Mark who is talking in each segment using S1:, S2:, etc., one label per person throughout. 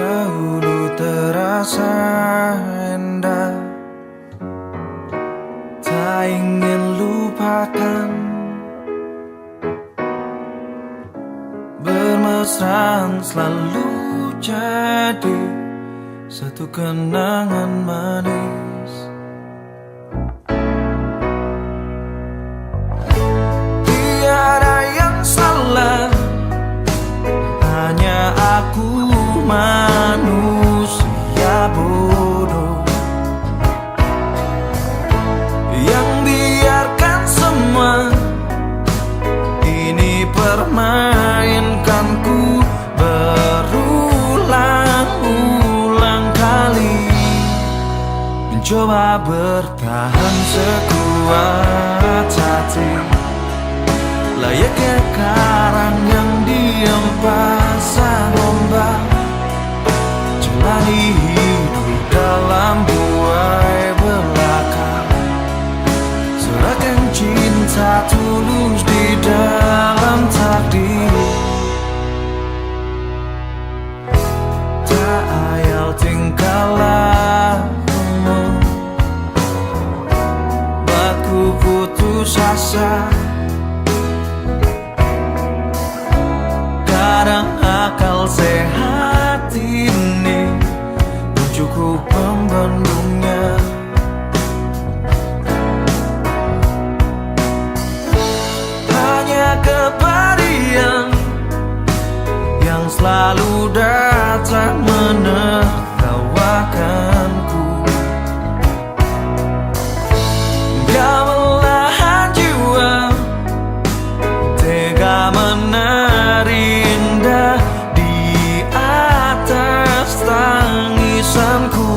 S1: dahulu terasa indah, tak ingin lupakan. Bermesraan selalu jadi satu kenangan manis. Tiada yang salah, hanya aku manusia bodoh yang biarkan semua ini permainkanku berulang-ulang kali, mencoba bertahan sekuat hati, layaknya karang yang diam pasang ombak, jalani hidup dalam buai belaka, serahkan cinta tulus di dalam takdir. Tak ayal tingkah lakumu, buatku putus asa. Kadang akal sehat ini cukup membendungnya. Hanya kepedihan yang selalu datang menertawakanku, gamelan jiwa tega menari indah di atas tangisanku,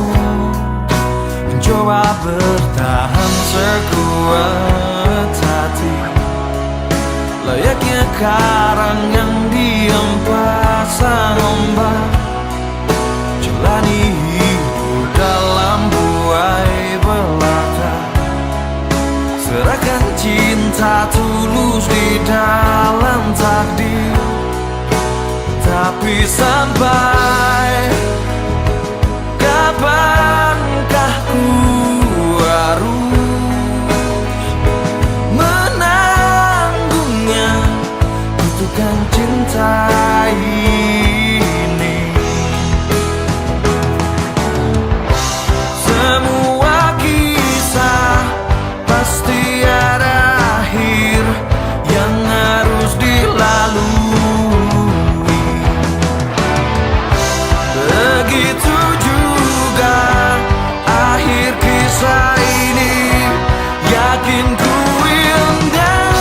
S1: mencoba bertahan sekuat hati, layaknya karang yang diam pasang ombak, jalani hidup dalam buai belaka, serahkan cinta tulus di dalam takdir. Tapi sampai kapankah ku harus menanggungnya, butuhkan cinta ini. Semua kisah pasti ada akhir yang harus dilalui. Begitu juga akhir kisah ini, yakin ku indah.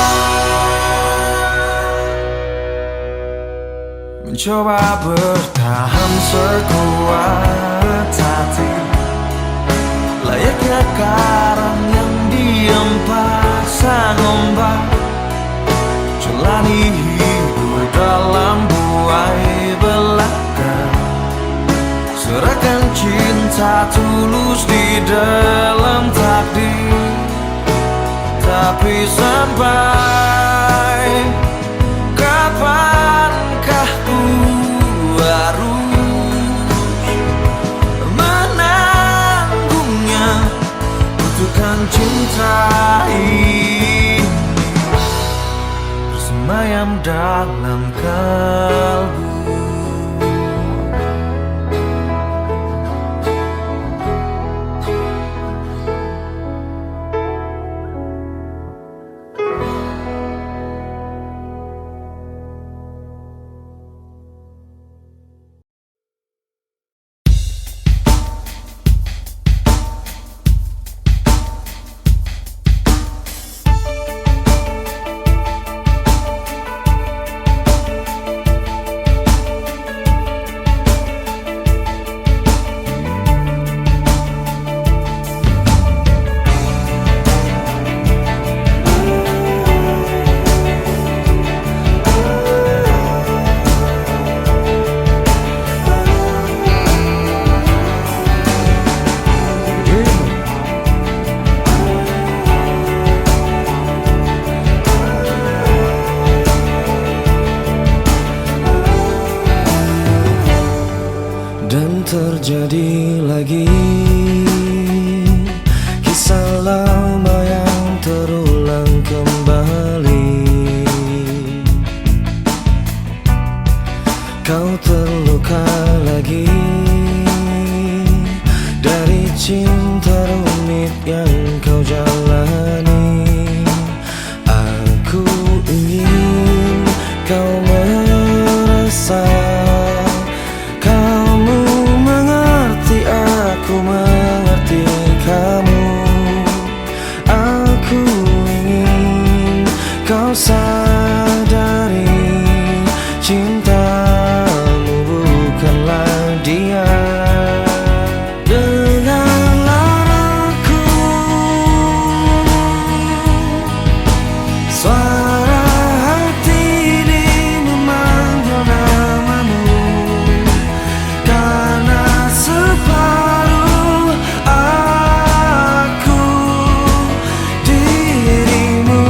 S1: Mencoba bertahan sekuat hati, layaknya karang yang diam pasang ombak, jalani hidup dalam buai belaka, serahkan cinta tulus di dalam takdir. Tapi sampai kapankah ku harus menanggungnya, butuhkan cinta ini bersemayam dalam kalbu. Dan terjadi lagi kisah lama yang terulang kembali. Kau terluka lagi dari cinta rumit yang kau jalani. Aku ingin kau merasa kamu mengerti, aku mengerti kamu. Aku ingin kau sadari cintamu bukanlah dia. Dengarlah aku, suara hati ini memanggil namamu, karena separuh aku dirimu.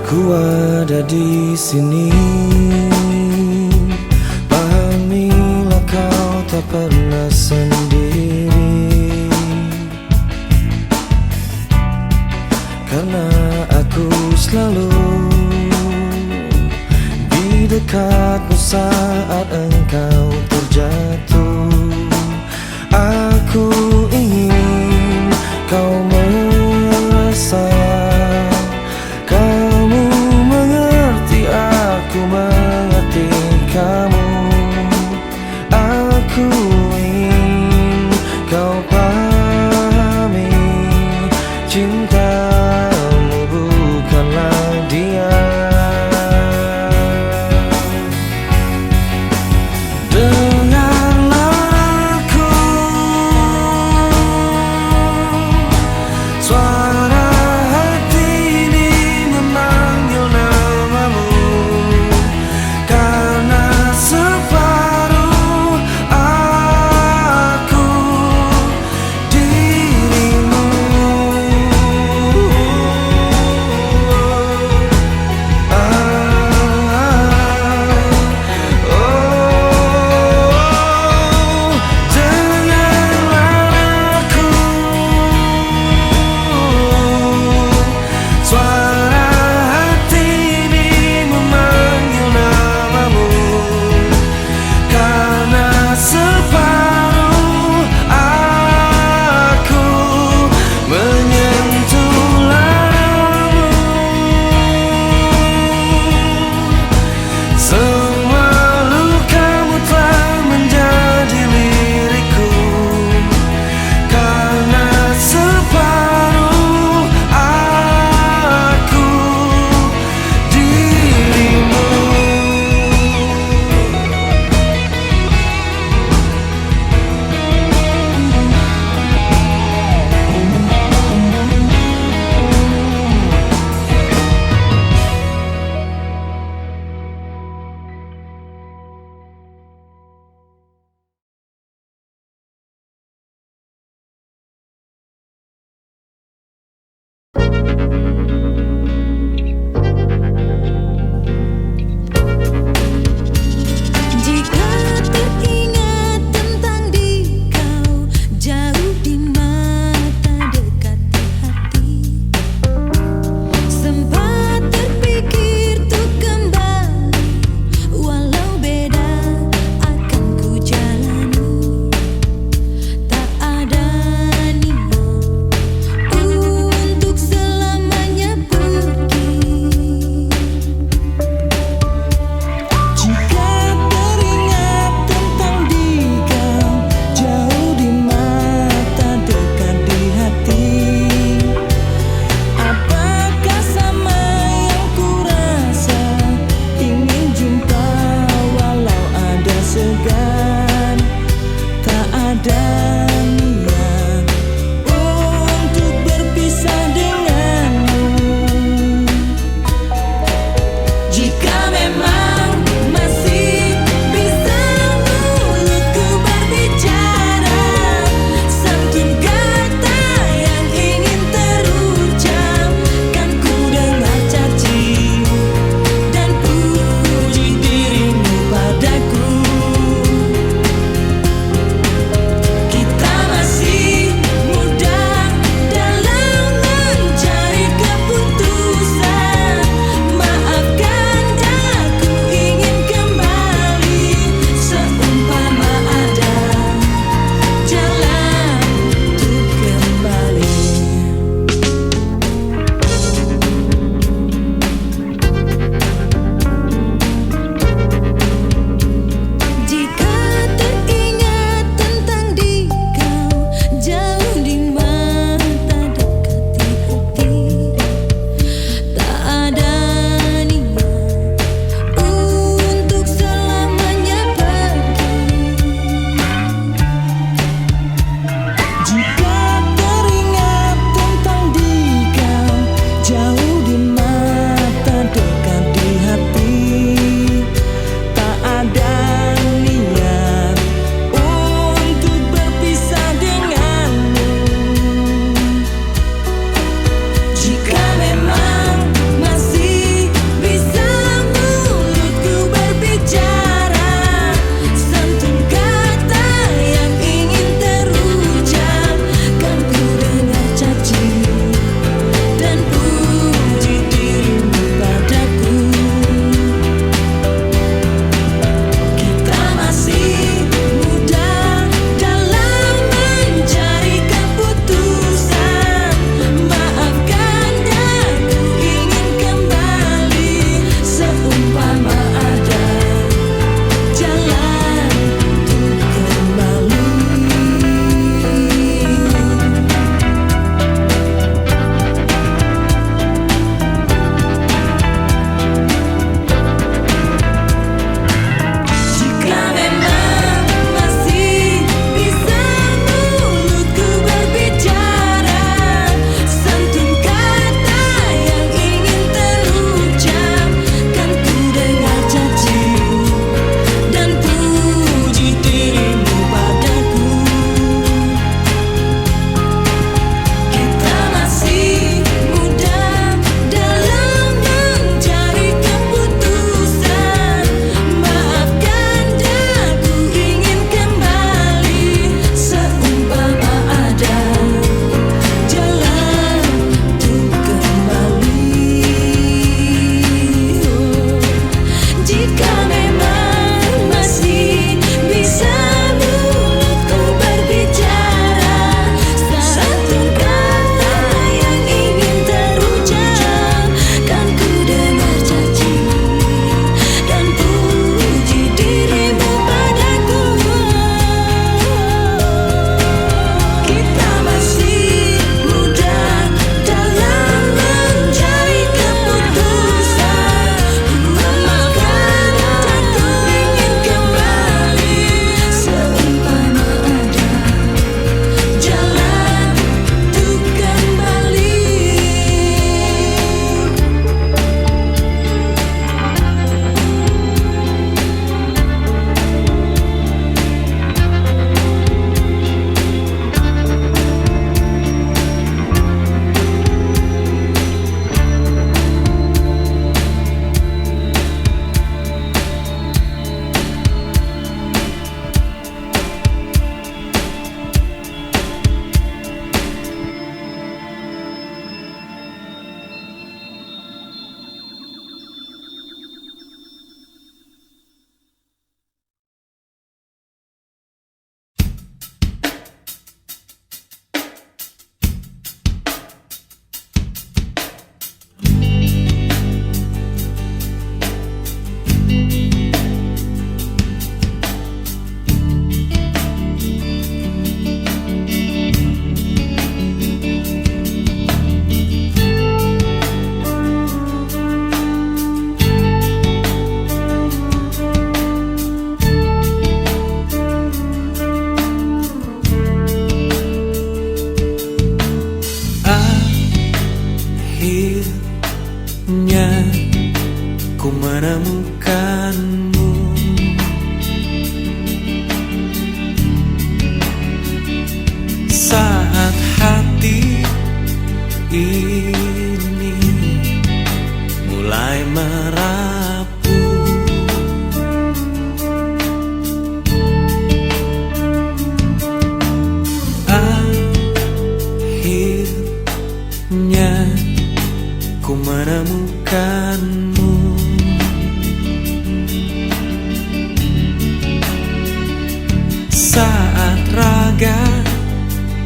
S1: Ku ada di sini, pahamilah kau tak pernah sendiri. Karena aku selalu di dekatmu saat engkau terjatuh. Aku ingin kau merasa kamu mengerti, aku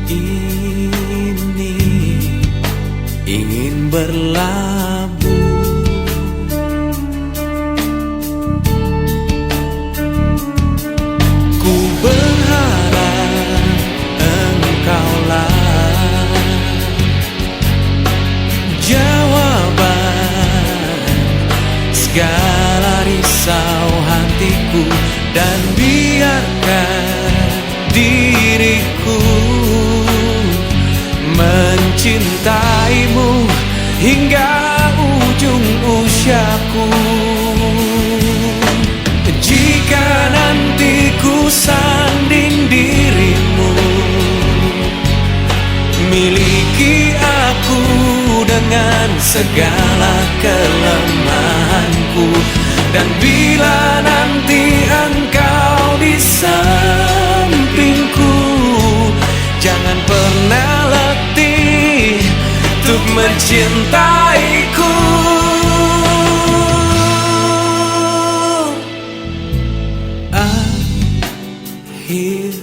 S1: ini ingin berlabuh. Ku berharap engkaulah jawaban segala risau hatiku, dan biarkan diriku mencintaimu hingga ujung usiaku. Jika nanti ku sanding dirimu, miliki aku dengan segala kelemahanku. Dan bila nanti engkau di sampingku, jangan pernah letih untuk mencintaiku. Akhirnya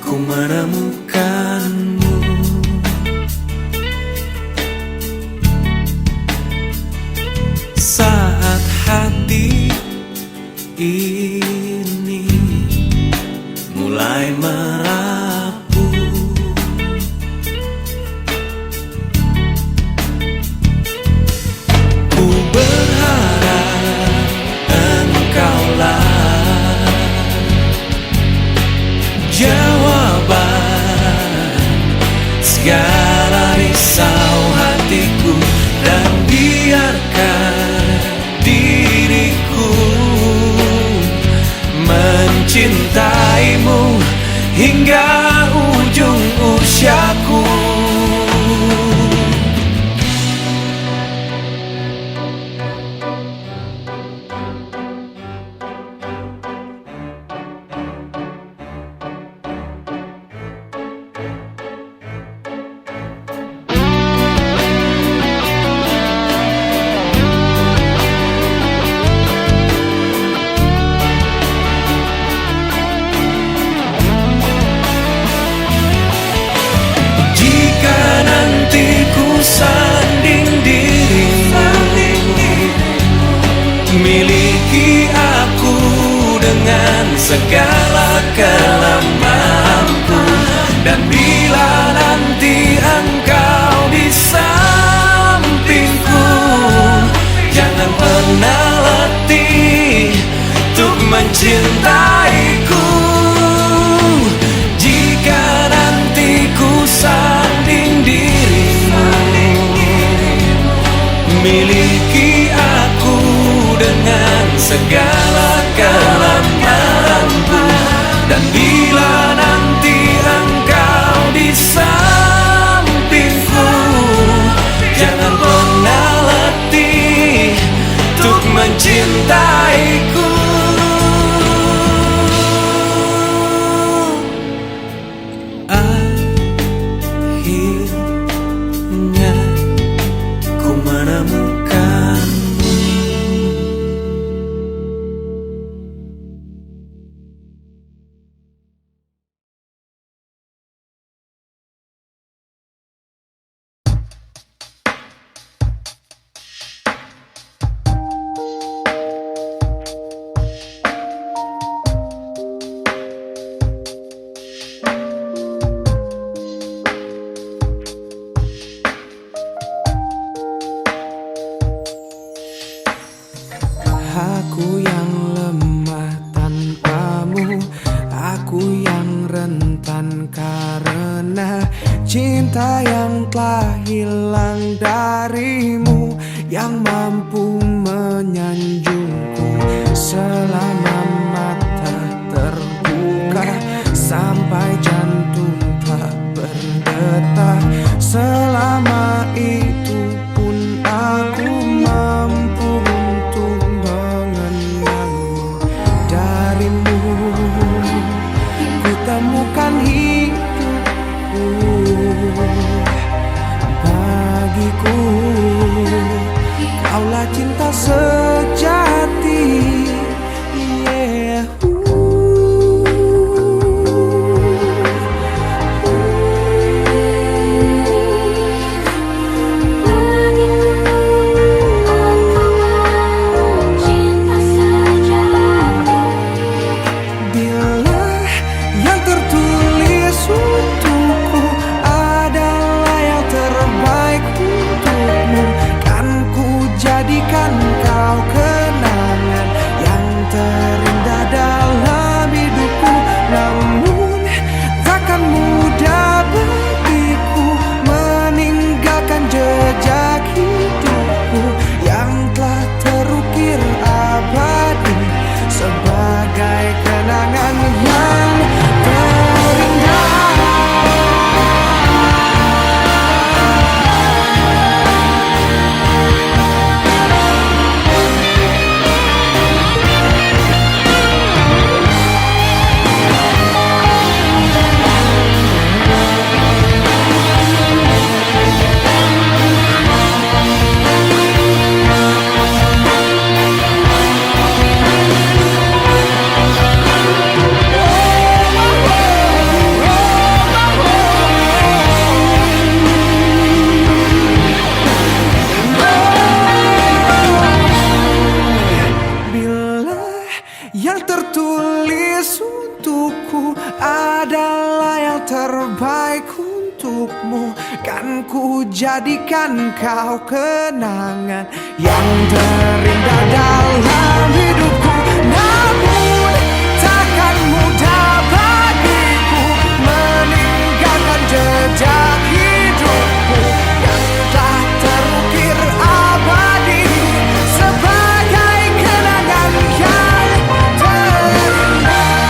S1: ku menemukanmu. Saat hati ini mulai merapuh, ku berharap engkaulah jawaban segala risau hatiku, dan biarkan diriku mencintaimu hingga ujung usiaku. Sanding dirimu, miliki aku dengan segala kelemahanku. Dan bila nanti engkau di sampingku, jangan pernah letih untuk mencintaiku. Jika nanti ku sanding dirimu, miliki aku dengan segala kelemahanku. Dan bila nanti engkau di sampingku, jangan pernah letih untuk mencintaiku. Akhirnya ku menemukanmu. Aku yang lemah tanpamu, aku yang rentan karena cinta yang telah hilang darimu, yang mampu menyanjungku selama mata terbuka, sampai jantung tak berdetak. Selama itu pun aku mampu untuk mengenalmu. Darimu ku temukan hidupku. Bagiku kaulah cinta sejati. Yeah. terbaik untukmu. Kan ku jadikan kau kenangan yang terindah dalam hidupku. Namun takkan mudah bagiku meninggalkan jejak hidupku yang tak terukir abadi sebagai kenangan yang terindah.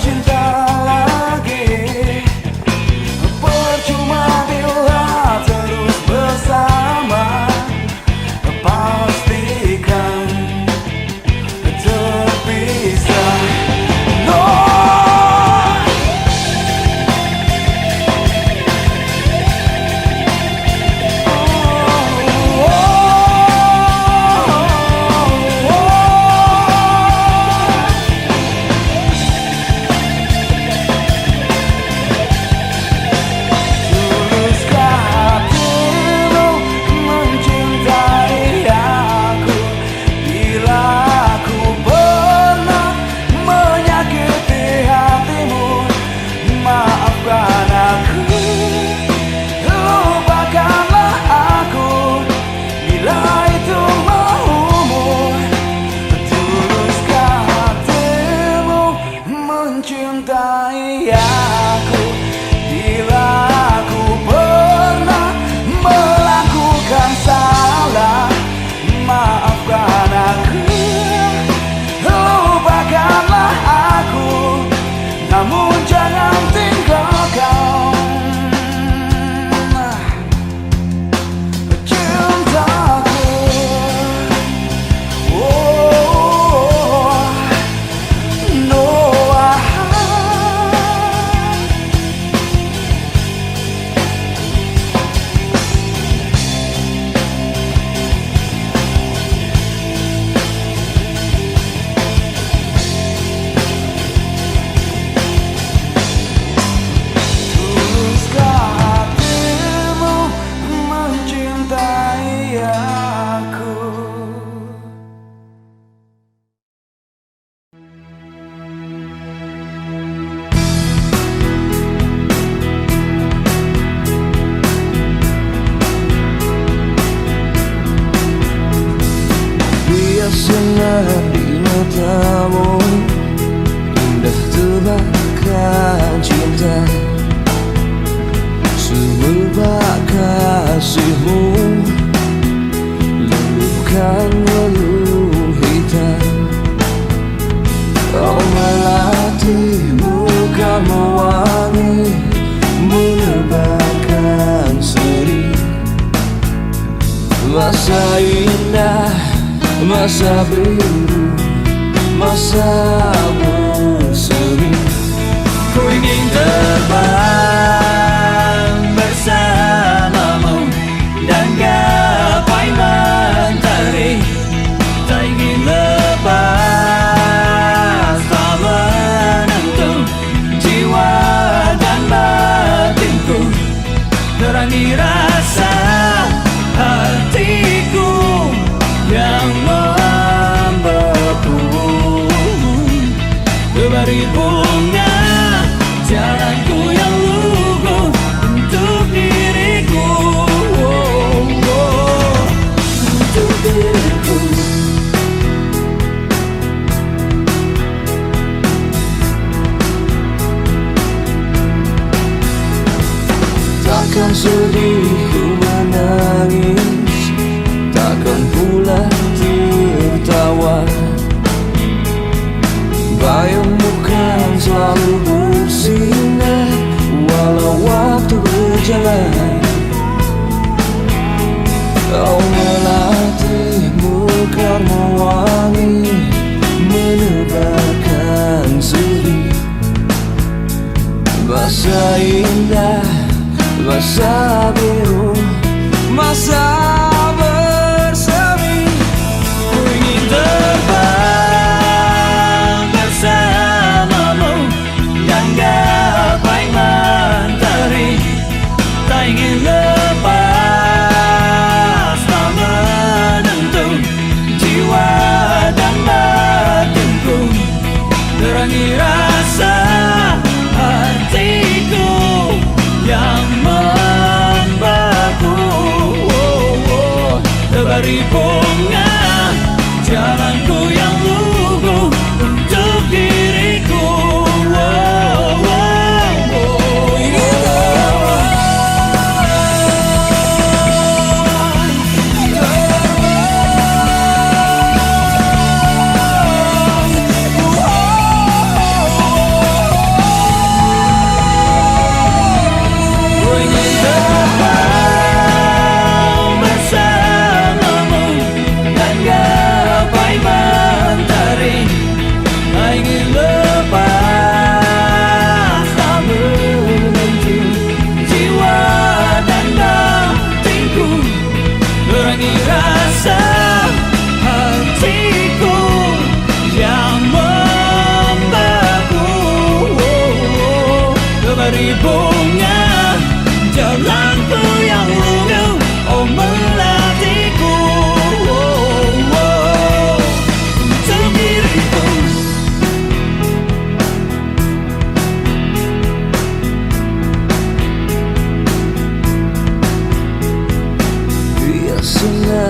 S1: cinta lagi. Percuma bila terus bersama, pastikan terpisah. No. Mencintai aku bila aku pernah melakukan salah, maafkan aku, lupakanlah aku, namun jangan tinggalkan cintaku. Sinar di matamu, indah tebakan cinta, semerbak kasihmu, luluhkan relung hitam. Kau melatihmu kan mewangi, menebarkan seri. Masa indah, masa biru, masa berseri. Ku ingin terbang bersamamu dan gapai mentari. Tak ingin lepas, tak menentu jiwa dan batinku. Terangi rasa hatiku yang membeku, terbari bunga jalanku yang lugu untuk diriku, untuk diriku. Takkan sedih ku menangis, takkan pula tertawa. Bayangmu kan selalu bersinar walau waktu berjalan. Kau melatihmu kan mewangi, menebarkan seri. Masa indah, masa biru, masa berseri. Ku ingin terbang bersamamu dan gapai mentari. Tak ingin lepas, tak menentu jiwa dan batinku. Terangi rasa hatiku yang membeku, terbari bunga jalanku yang lugu untuk diriku.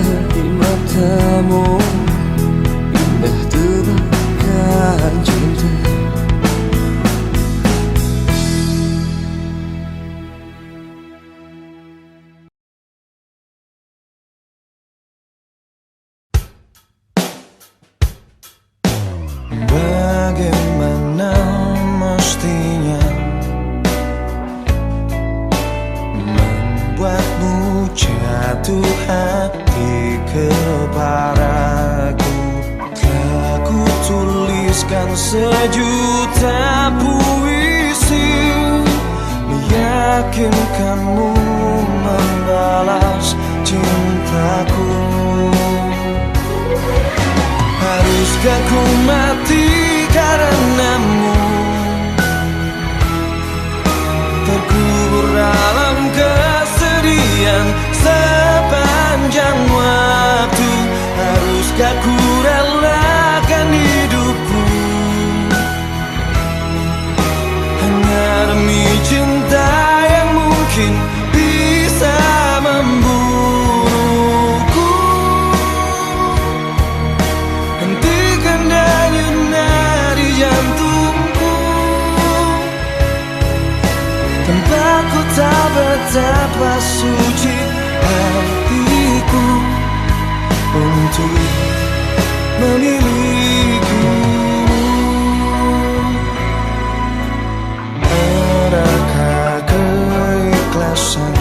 S1: di matamu, indah tebakan cinta. Bagaimana mestinya membuatmu jatuh hati kepadaku? Telah ku tuliskan sejuta puisi, meyakinkanmu membalas cintaku. Haruskah ku mati karenamu, terkubur dalam kesedihan sepanjang waktu? Haruskah ku relakan hidupku hanya demi cinta yang mungkin bisa membunuhku? Hentikan denyut nadi jantungku, tanpa ku tahu betapa suci hatiku untuk memilikimu. Adakah keikhlasan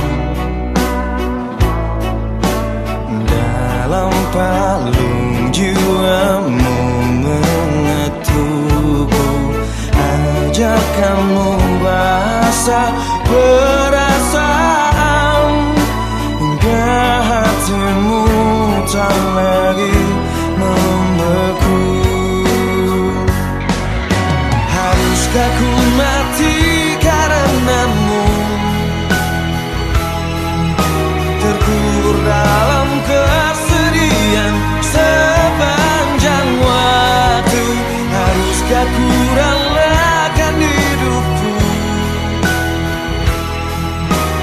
S1: dalam palung jiwamu mengetukku? Ajak kamu bahasa perasaan hingga hatimu tak lagi membeku. Haruskah ku mati karenamu, terkubur dalam kesedihan sepanjang waktu? Haruskah ku relakan hidupku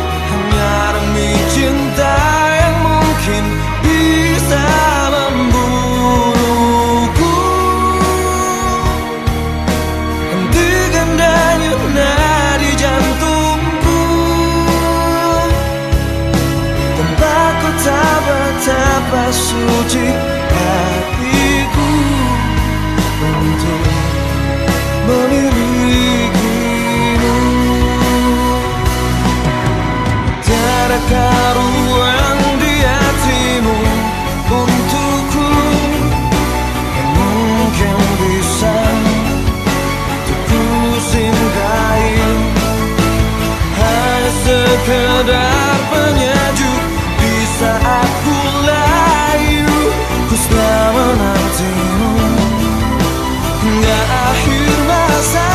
S1: hanya demi cinta yang mungkin bisa membunuhku? Hentikan denyut nadi jantungku, tanpa ku tahu betapa suci hatiku untuk memilikimu. Tiadakah ruang di hatimu untukku yang mungkin bisa untuk ku singgahi? Hanya sekedar penyejuk di saat ku layu, ku selalu menantimu hingga akhir masa.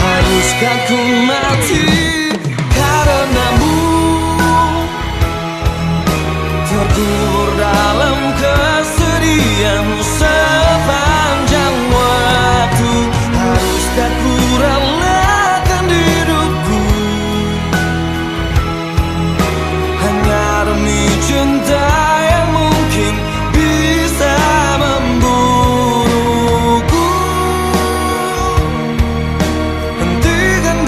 S1: Haruskah ku mati karenamu, terkubur dalam kesedihan sepanjang waktu? Haruskah ku relakan hidupku hanya demi cinta yang mungkin bisa membunuhku? Hentikan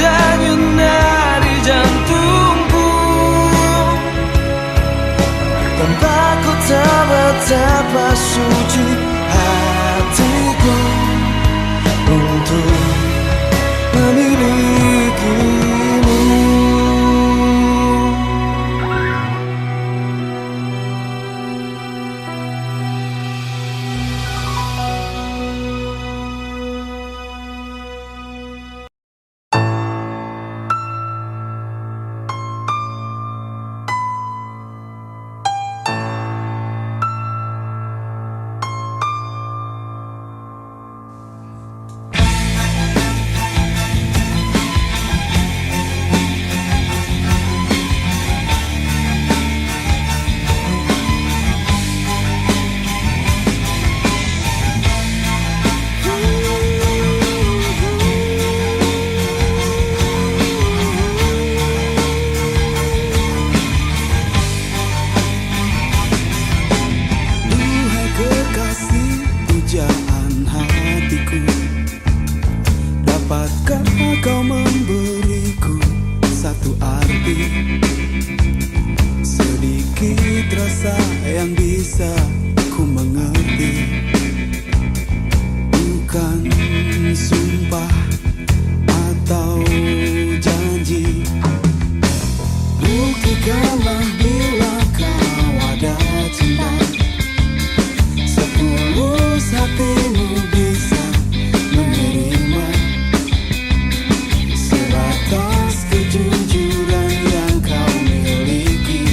S2: cintaku. Dapatkah kau memberiku satu arti, sedikit rasa yang bisa ku mengerti? Bukan sumpah atau janji, buktikanlah bila kau ada cinta. Setulus hatimu bisa menerima sebatas kejujuran yang kau miliki.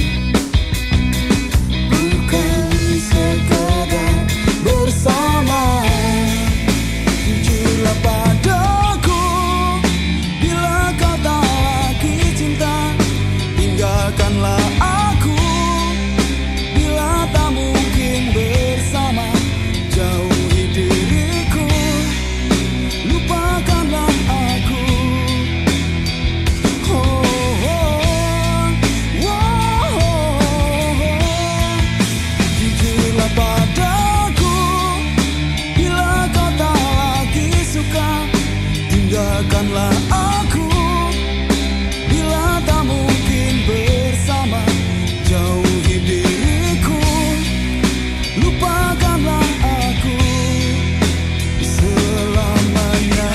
S2: Bukan sekadar bersama. Jujurlah padaku bila kau tak lagi cinta. Tinggalkanlah aku bila tak mungkin bersama. Jauhi diriku, lupakanlah aku. Oh, oh, oh, oh. Jujurlah padaku bila kau tak lagi suka. Tinggalkanlah aku bila tak mungkin bersama. Jauhi diriku, lupakanlah aku selamanya.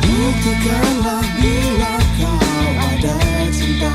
S2: Buktikanlah bila kau ada cinta.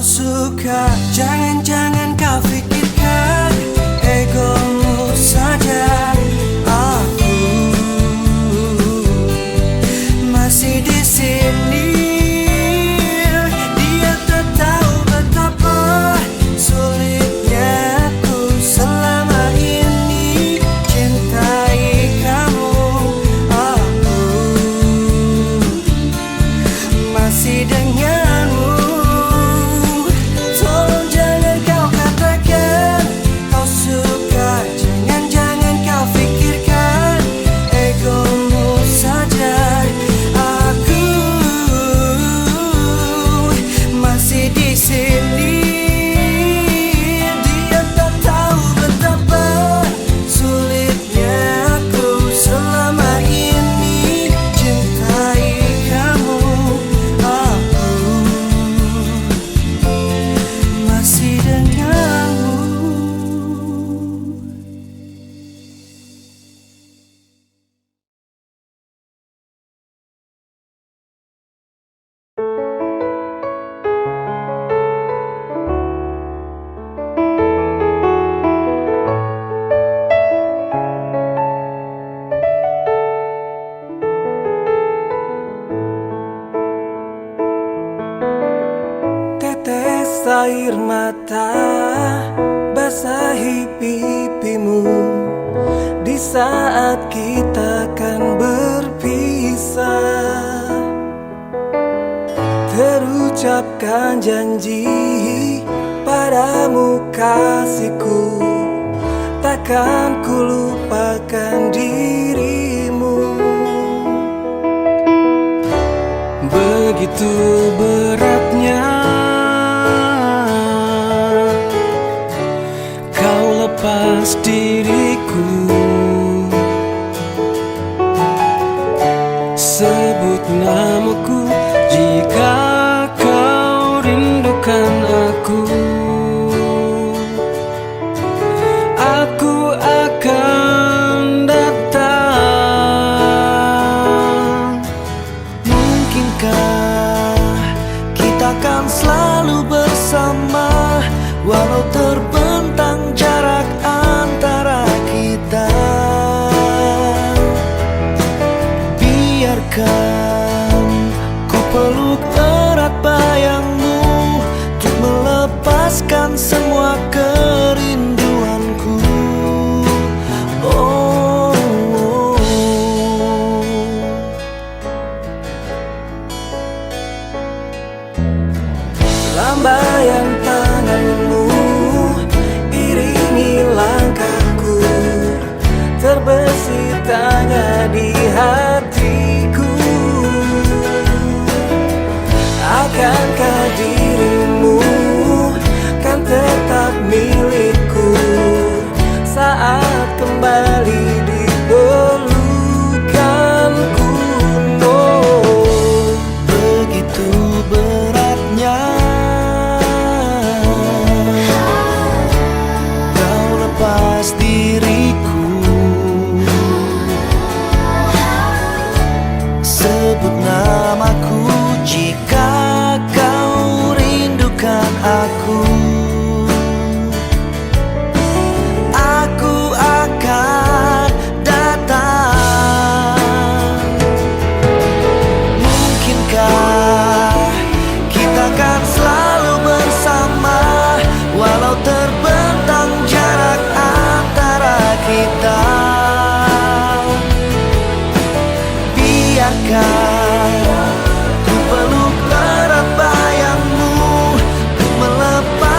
S2: suka, jangan-jangan kau pikirkan egomu saja. Aku masih di sini. Dia tak tahu betapa sulitnya aku selama ini cintai kamu. Aku masih denganmu. Tolong jangan kau katakan kau suka, jangan-jangan kau pikirkan egomu saja. Aku masih di sini. Dia tak tahu betapa sulitnya aku selama ini cintai kamu. Aku masih denganmu. Tetes air mata basahi pipimu di saat kita akan berpisah. Terucapkan janji padamu kasihku, takkan ku lupakan dirimu. Begitu beratnya kau lepas diriku. Sebut namaku jika kau rindukan aku. Aku akan datang. Mungkinkah kita akan selalu bersama walau terbentang jarak antara kita. Biarkan ku peluk erat bayangmu untuk melepaskan semua kerinduanku. Oh, oh, oh. Lambaian tanganmu iringi langkahku, terbesit tanya di hatiku. Akankah dirimu kan tetap milikku saat kembali di pelukanku? Oh, begitu beratnya kau lepas diriku. Sebut namaku jika kau rindukan aku. Aku akan datang. Mungkinkah kita akan selalu bersama walau terbentang jarak antara kita. Biarkan ku peluk erat bayangmu untuk melepas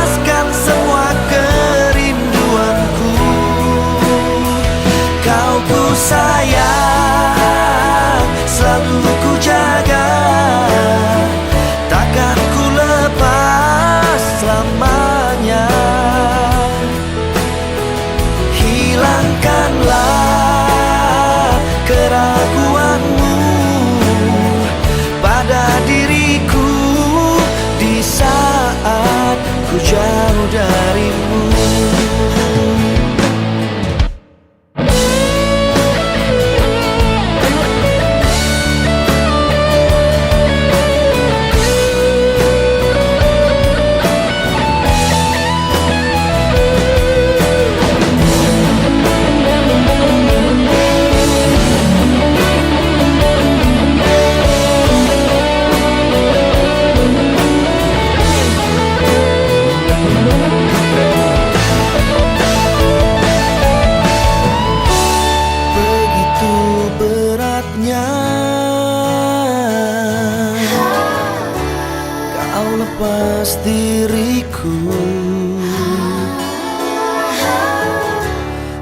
S2: diriku.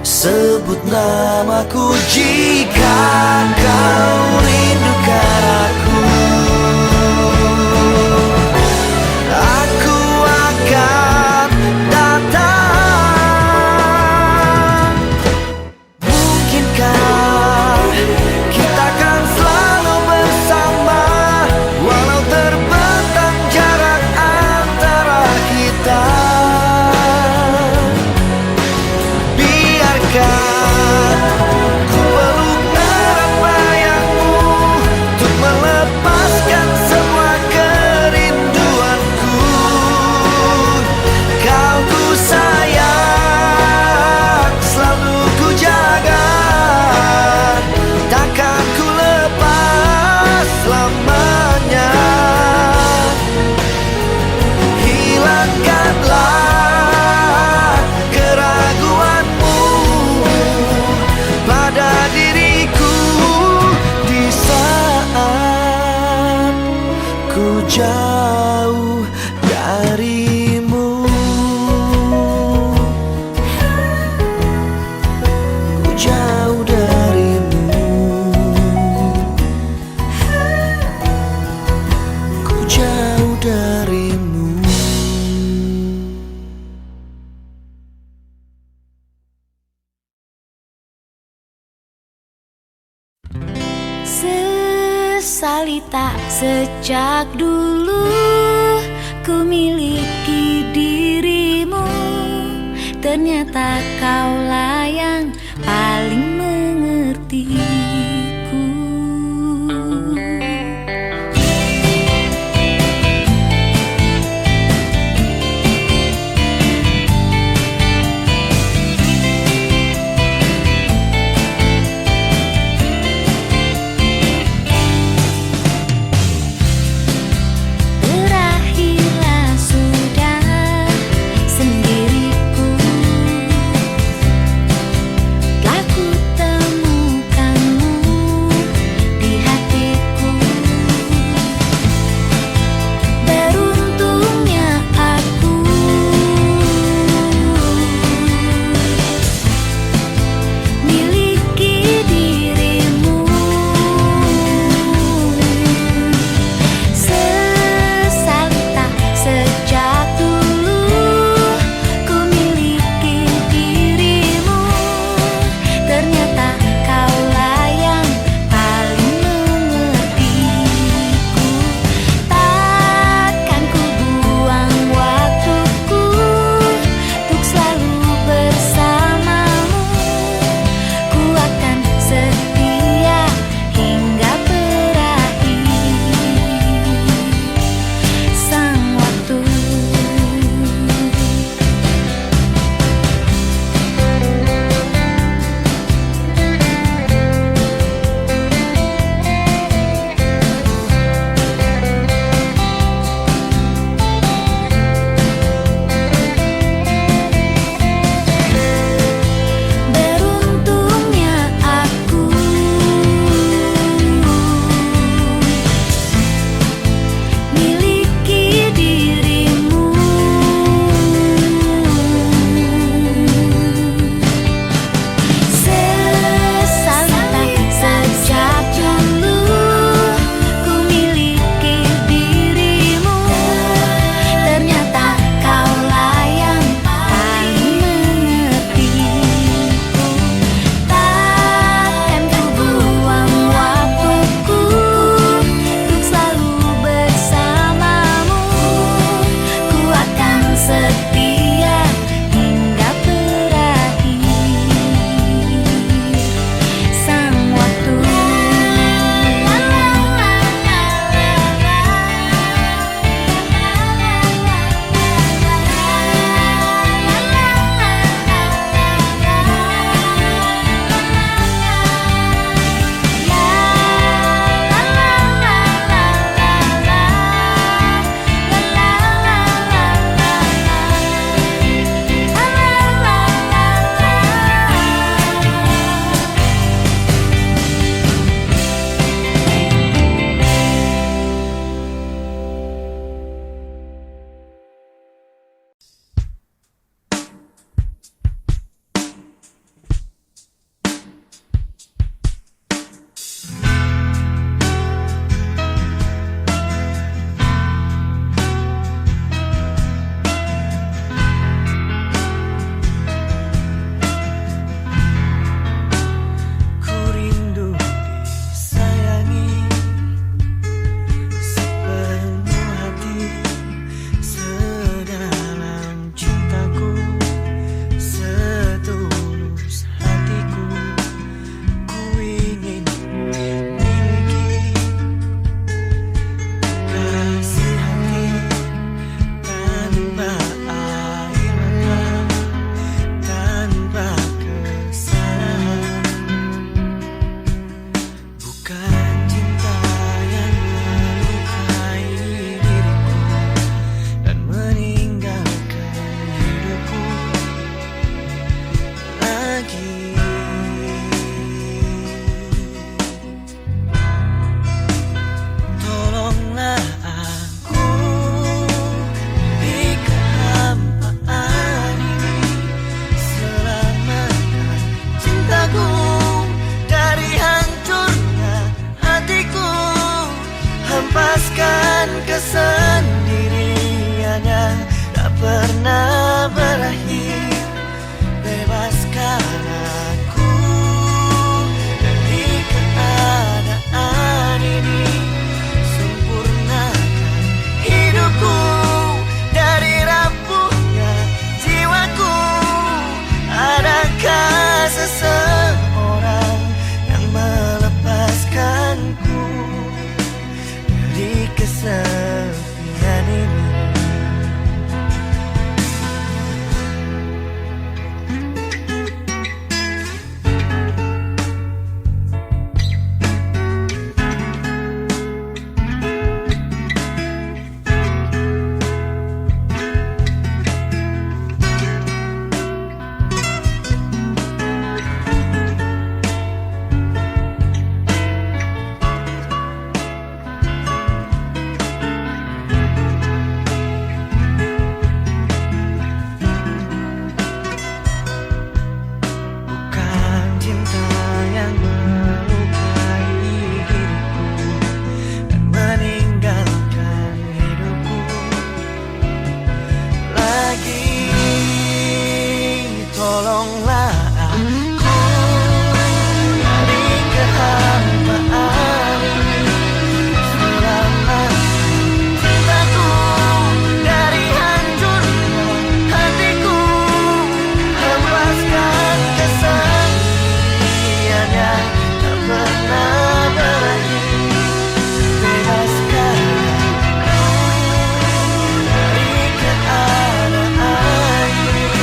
S2: Sebut namaku jika kau rindukan aku. Aku akan datang. Mungkinkah kita akan selalu bersama, walau terbentang jarak antara kita. Ku peluk erat bayangmu untuk melepaskan semua kerinduanku. Kau ku sayang, selalu ku jaga, takkan ku lepas selamanya. Hilangkanlah keraguanmu pada diriku di saat ku jauh darimu. Ku jauh darimu. Ku jauh darimu.
S3: Sesali tak sejak dulu ku miliki dirimu. Ternyata kaulah yang paling mengertiku. Berakhirlah sudah sendiriku. Telah ku temukan
S2: pernah berakhir. Bebaskan aku dari keadaan ini, sempurnakan hidupku dari rapuhnya jiwaku. Adakah seseorang yang melepaskanku dari kesepian ini? Tolonglah aku dari kehampaan ini, selamatkan cintaku dari hancurnya hatiku, lepaskan kesedihan yang tak pernah berakhir. Bebaskan aku dari keadaan ini,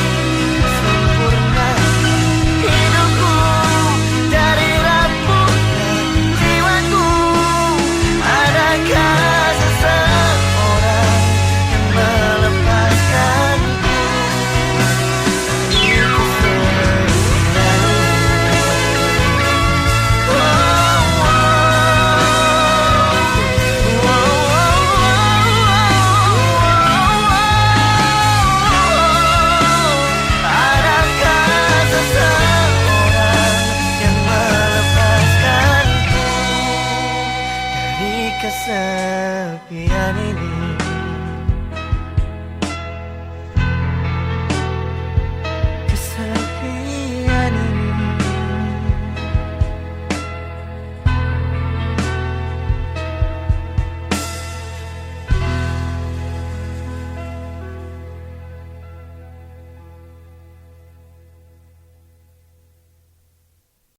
S2: kesepian ini.